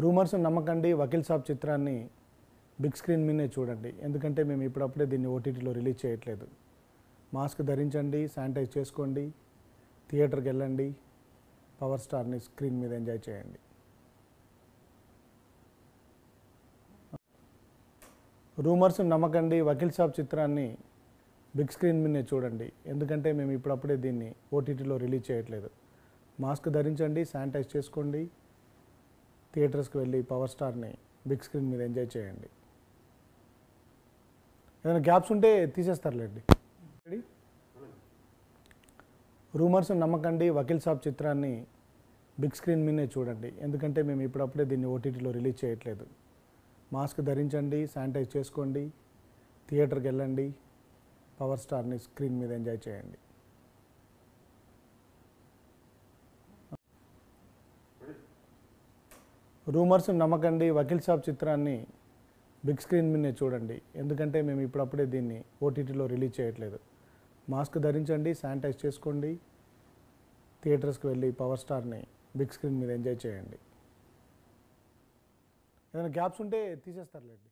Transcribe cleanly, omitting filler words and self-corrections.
Rumours నమ్మకండి, వకీల్ సాబ్ చిత్రాన్ని big screen మీదే చూడండి. ఎందుకంటే మేము ఇప్పుడప్పుడే దీన్ని ఓటీటీలో రిలీజ్ చేయట్లేదు. మాస్క్ ధరించండి, శానిటైజ్ చేసుకోండి, థియేటర్కి వెళ్ళండి, పవర్ స్టార్ని స్క్రీన్ మీద ఎంజాయ్ చేయండి. రూమర్స్ నమ్మకండి, వకీల్ సాబ్ చిత్రాన్ని బిగ్ స్క్రీన్ మీదే చూడండి. ఎందుకంటే మేము ఇప్పుడప్పుడే దీన్ని ఓటీటీలో రిలీజ్ చేయట్లేదు. మాస్క్ ధరించండి, శానిటైజ్ చేసుకోండి, థియేటర్స్కి వెళ్ళి పవర్ స్టార్ని బిగ్ స్క్రీన్ మీద ఎంజాయ్ చేయండి. ఏదైనా గ్యాప్స్ ఉంటే తీసేస్తారులేండి. రూమర్స్ నమ్మకండి, వకీల్ సాబ్ చిత్రాన్ని బిగ్ స్క్రీన్ మీదే చూడండి. ఎందుకంటే మేము ఇప్పుడప్పుడే దీన్ని ఓటీటీలో రిలీజ్ చేయట్లేదు. మాస్క్ ధరించండి, శానిటైజ్ చేసుకోండి, థియేటర్కి వెళ్ళండి, పవర్ స్టార్ని స్క్రీన్ మీద ఎంజాయ్ చేయండి. రూమర్స్ నమ్మకండి, వకీల్ సాబ్ చిత్రాన్ని బిగ్ స్క్రీన్ మీదే చూడండి. ఎందుకంటే మేము ఇప్పుడప్పుడే దీన్ని ఓటీటీలో రిలీజ్ చేయట్లేదు. మాస్క్ ధరించండి, శానిటైజ్ చేసుకోండి, థియేటర్స్కి వెళ్ళి పవర్ స్టార్ని బిగ్ స్క్రీన్ మీద ఎంజాయ్ చేయండి. ఏదైనా గ్యాప్స్ ఉంటే తీసేస్తారులేండి.